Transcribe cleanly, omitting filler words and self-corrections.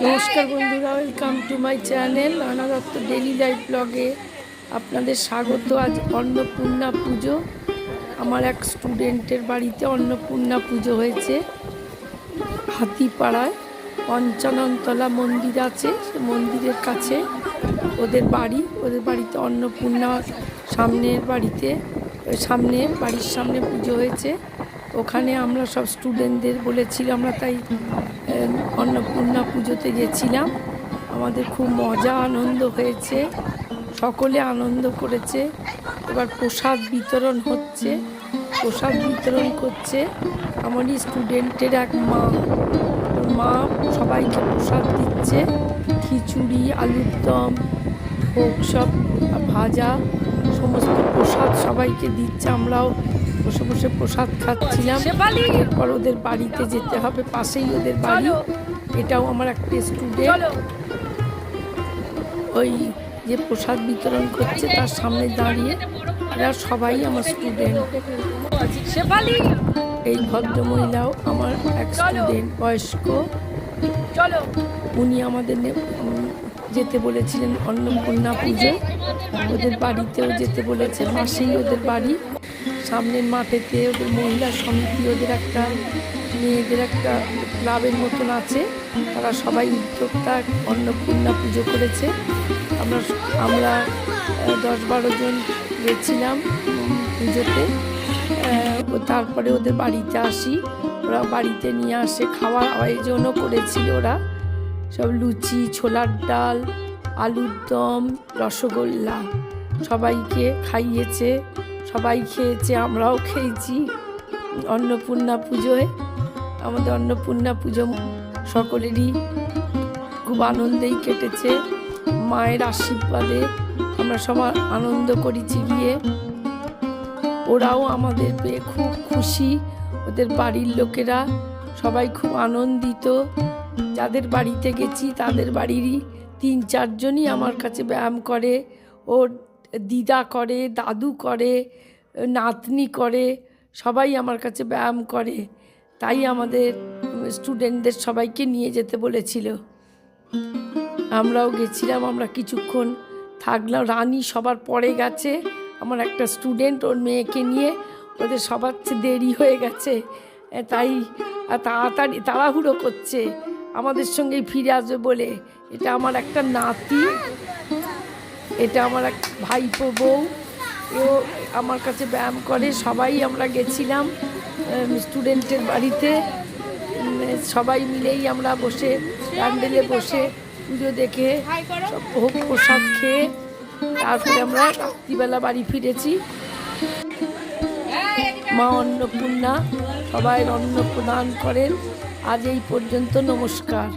নমস্কার বন্ধুরা, welcome to my channel Rana Dutta daily life ব্লগে আপনাদের স্বাগত। আজ অন্নপূর্ণা পুজো। আমার এক স্টুডেন্টের বাড়িতে অন্নপূর্ণা পুজো হয়েছে। হাতিপাড়ায় পঞ্চাননতলা মন্দির আছে, সে মন্দিরের কাছে ওদের বাড়িতে অন্নপূর্ণা বাড়ির সামনে পুজো হয়েছে। ওখানে আমরা সব স্টুডেন্টদের বলেছিলাম, আমরা তাই অন্নপূর্ণা পুজোতে গেছিলাম। আমাদের খুব মজা আনন্দ হয়েছে, সকলে আনন্দ করেছে। এবার প্রসাদ বিতরণ করছে আমারই স্টুডেন্টের এক মা সবাইকে প্রসাদ দিচ্ছে। খিচুড়ি, আলুর দম, ভোগ, সব ভাজা, সমস্ত প্রসাদ সবাইকে দিচ্ছে। আমরাও বসে বসে প্রসাদ খাচ্ছিলাম। এরপর ওদের বাড়িতে যেতে হবে, পাশেই ওদের বাড়ি। এটাও আমার একটা স্টুডেন্ট। ওই যে প্রসাদ বিতরণ করছে তার সামনে দাঁড়িয়ে, এরা সবাই আমার স্টুডেন্ট। এই ভদ্রমহিলাও আমার এক স্টুডেন্ট, বয়স্ক। উনি আমাদের যেতে বলেছিলেন অন্নপূর্ণা পুজো, ওদের বাড়িতেও যেতে বলেছে। পাশেই ওদের বাড়ি, সামনের মাঠেতে ওদের মহিলা সমিতি, ওদের একটা মেয়েদের একটা ক্লাবের মতন আছে। তারা সবাই উদ্যোক্তা অন্নপূর্ণা পুজো করেছে। আমরা 10-12 জন গেছিলাম পুজোতে। তারপরে ওদের বাড়িতে আসি, ওরা বাড়িতে নিয়ে আসে। খাওয়ার আয়োজনও করেছিল ওরা, সব লুচি, ছোলার ডাল, আলুর দম, রসগোল্লা সবাইকে খাইয়েছে। সবাই খেয়েছে, আমরাও খেয়েছি। অন্নপূর্ণা পুজোয় আমাদের অন্নপূর্ণা পুজো সকলেরই খুব আনন্দেই কেটেছে। মায়ের আশীর্বাদে আমরা সবাই আনন্দ করেছি গিয়ে। ওরাও আমাদের পেয়ে খুব খুশি, ওদের বাড়ির লোকেরা সবাই খুব আনন্দিত। যাদের বাড়িতে গেছি তাদের বাড়িরই 3-4 জনই আমার কাছে ব্যায়াম করে। ওর দিদা করে, দাদু করে, নাতনি করে, সবাই আমার কাছে ব্যায়াম করে। তাই আমাদের স্টুডেন্টদের সবাইকে নিয়ে যেতে বলেছিল। আমরাও গেছিলাম। আমরা কিছুক্ষণ থাকলাম। রানী সবার পরে গেছে। আমার একটা স্টুডেন্ট ওর মেয়েকে নিয়ে, ওদের সবার দেরি হয়ে গেছে, তাই তাড়াতাড়ি তাড়াহুড়ো করছে আমাদের সঙ্গেই ফিরে আসবে বলে। এটা আমার একটা নাতি, এটা আমার এক ভাইপো বউ, ও আমার কাছে ব্যায়াম করে। সবাই আমরা গেছিলাম স্টুডেন্টের বাড়িতে। সবাই মিলেই আমরা বসে প্যান্ডেলে বসে পুজো দেখে সব ভোগ প্রসাদ খেয়ে তারপরে আমরা রাত্রিবেলা বাড়ি ফিরেছি। মা অন্নপূর্ণা সবাই অন্ন প্রদান করেন। আজ এই পর্যন্ত, নমস্কার।